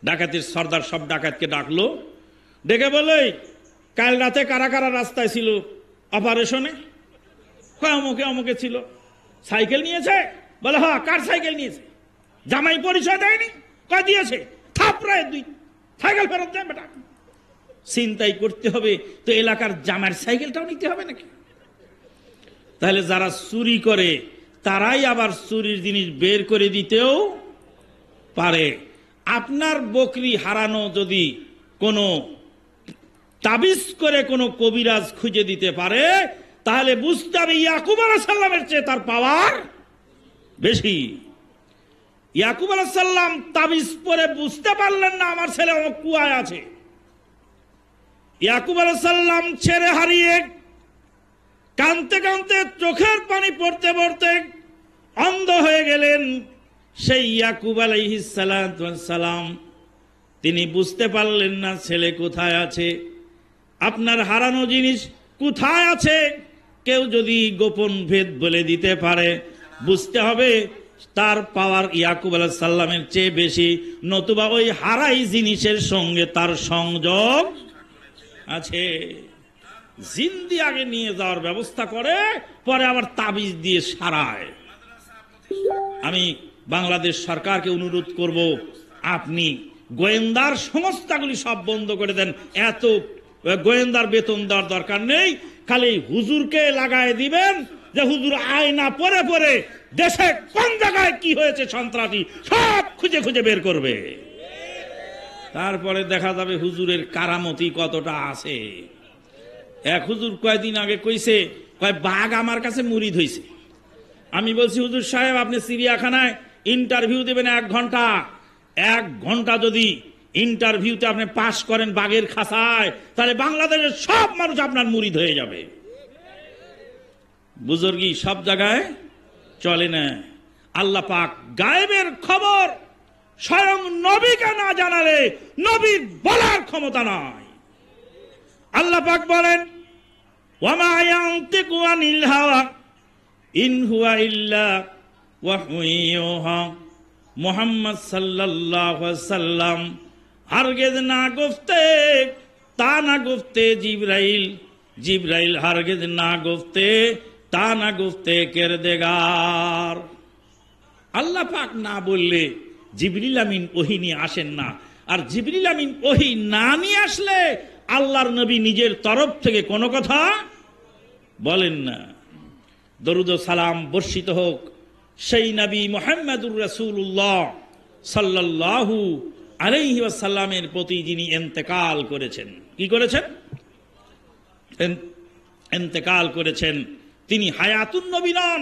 ডাকাতির সর্দার সব ডাকাতকে ডাকলো, ডেকে বলে, কাল রাতে কারা কারা রাস্তায় ছিল অপারেশনে? অমুকে অমুকে ছিল। সাইকেল নিয়েছে? বলে হ্যাঁ। কার সাইকেল নিয়েছে? জামাই পরিচয় দেয়নি? কয় দিয়েছে? থাপড়ায় 2 সাইকেল ফেরত দেন বেটা। চিন্তাই করতে হবে তো এলাকার জামার সাইকেলটাও নিতে হবে নাকি? তাহলে যারা চুরি করে তারাই আবার চুরির জিনিস বের করে দিতেও পারে। আপনার বকরি হারানো যদি কোনো তাবিজ করে কোনো কবিরাজ খুঁজে দিতে পারে, তাহলে বুঝতে হবে ইয়াকুব আলাইহিস সালামের চেয়ে তার পাওয়ার বেশি। ইয়াকুব আলাইহিস সালাম তাবিজ পরে বুঝতে পারলেন না আমার ছেলে কুয়ায় আছে। ইয়াকুব আলাইহিস সালাম ছেড়ে হারিয়ে কাঁদতে কাঁদতে চোখের পানি পড়তে পড়তে অন্ধ হয়ে গেলেন। সেই ইয়াকুব আলাইহিস সালাম তিনি বুঝতে পারলেন না ছেলে কোথায় আছে। আপনার হারানো জিনিস কোথায় আছে কেউ যদি গোপন ভেদ বলে দিতে পারে, বুঝতে হবে তার পাওয়ার ইয়াকুব আলাইহিস সালামের চেয়ে বেশি, নতুবা ওই হারাই জিনিসের সঙ্গে তার সংযোগ আছে। জিন্দি আগে নিয়ে যাওয়ার ব্যবস্থা করে, পরে আবার তাবিজ দিয়ে সারায়। আমি বাংলাদেশ সরকারকে অনুরোধ করব, আপনি গোয়েন্দার সংস্থাগুলি সব বন্ধ করে দেন। এত গোয়েন্দার বেতন দেওয়ার দরকার নেই, খালি হুজুরকে লাগায় দিবেন যে হুজুর আয়না পরে পরে দেশে কোন জায়গায় কি হয়েছে সন্ত্রাসী সব খুঁজে খুঁজে বের করবে। তারপরে দেখা যাবে হুজুরের কারামতি কতটা আছে। এক হুজুর কয়েকদিন আগে কইছে, কয় বাঘ আমার কাছে মুরিদ হইছে। আমি বলছি হুজুর সাহেব আপনি চিড়িয়াখানায় ইন্টারভিউ দেবেন 1 ঘন্টা, 1 ঘন্টা যদি ইন্টারভিউতে আপনি পাস করেন বাঘের খাঁচায়, তাহলে বাংলাদেশের সব মানুষ আপনার মুরিদ হয়ে যাবে। বুজুর্গি সব জায়গায় চলে না। আল্লাহ পাক গায়েবের খবর স্বয়ং নবীকে না জানালে নবীর বলার ক্ষমতা নাই। আল্লাহ পাক বলেন, ওয়ামা ইয়ানতিকু আনিল হাওয়া ইন হুয়া ইল্লা ওয়াহয়ুন ইউহা। মুহাম্মদ সাল্লাল্লাহু আলাইহি ওয়াসাল্লাম হারগিজ না গুফতে তা না গুফতে জিবরাইল, জিবরাইল হারগিজ না গুফতে তা না গুফতে কিরদেগার। আল্লাহ পাক না বললে জিবরিল আমিন ওহী নিয়ে আসেন না, আর জিবরিল আমিন ওহী না নিয়ে আসলে আল্লাহর নবী নিজের তরফ থেকে কোনো কথা বলেন না। দরুদ ও সালাম বর্ষিত হোক সেই নবী মুহাম্মদুর রাসূলুল্লাহ সাল্লাল্লাহু আলাইহি ওয়াসাল্লামের প্রতি যিনি ইন্তেকাল করেছেন। কি করেছেন? ইন্তেকাল করেছেন। তিনি হায়াতুন নবী নন,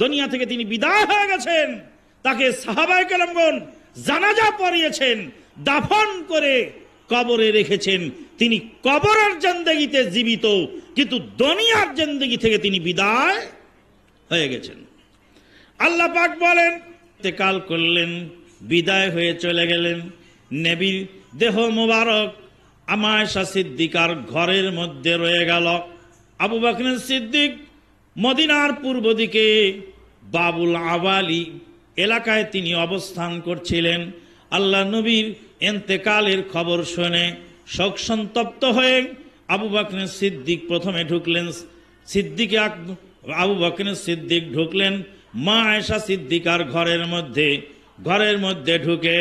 দুনিয়া থেকে তিনি বিদায় হয়ে গেছেন। তাকে সাহাবায়ে কেরামগণ জানাজা পড়িয়েছেন, দাফন করে কবরে রেখেছেন। তিনি কবরের জিন্দেগিতে জীবিত, কিন্তু দুনিয়ার জিন্দেগি থেকে তিনি বিদায় হয়ে গেছেন। আল্লাহ পাক বলেন ইন্তেকাল করলেন, বিদায় হয়ে চলে গেলেন। নবীর দেহ মোবারক আয়েশা সিদ্দিকার ঘরের মধ্যে রয়ে গেল। আবু বকর সিদ্দিক মদিনার পূর্ব দিকে বাবুল আওয়ালি এলাকায় তিনি অবস্থান করছিলেন। আল্লাহ নবীর ইন্তেকালের খবর শুনে শোক সন্তপ্ত হয়ে আবু বকর সিদ্দিক প্রথমে ঢুকলেন। আবু বকর সিদ্দিক ঢুকলেন মা আয়েশা সিদ্দিকার ঘরের মধ্যে ঢুকে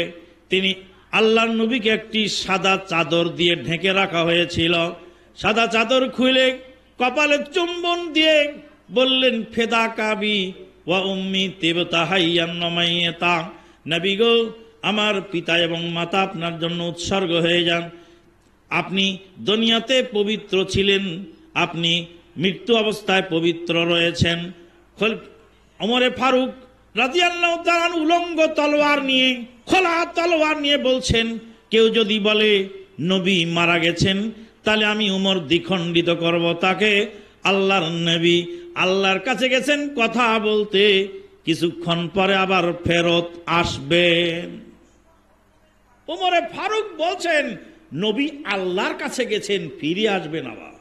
তিনি আল্লাহর নবীকে একটি সাদা চাদর দিয়ে ঢেকে রাখা হয়েছিল। সাদা চাদর খুলে কপালে চুম্বন দিয়ে বললেন, ফেদা কাবি ওয়া উম্মি তিবতা হাইয়ান ওয়া মাইয়াতা। নবী গো, আমার পিতা এবং মাতা আপনার জন্য উৎসর্গ হয়ে যান। আপনি দুনিয়াতে পবিত্র ছিলেন, আপনি মৃত্যু অবস্থায় পবিত্র রয়েছেন। ওমরে ফারুক রাদিয়াল্লাহু তাআলা উলঙ্গ তলোয়ার নিয়ে, খোলা তলোয়ার নিয়ে বলছেন, কেউ যদি বলে নবী মারা গেছেন তাহলে আমি উমর দ্বিখণ্ডিত করব তাকে। আল্লাহর নবী আল্লাহর কাছে গেছেন কথা বলতে, কিছুক্ষণ পরে আবার ফেরত আসবেন। ওমরে ফারুক বলছেন, নবী আল্লাহর কাছে গেছেন, ফিরে আসবেন আবার।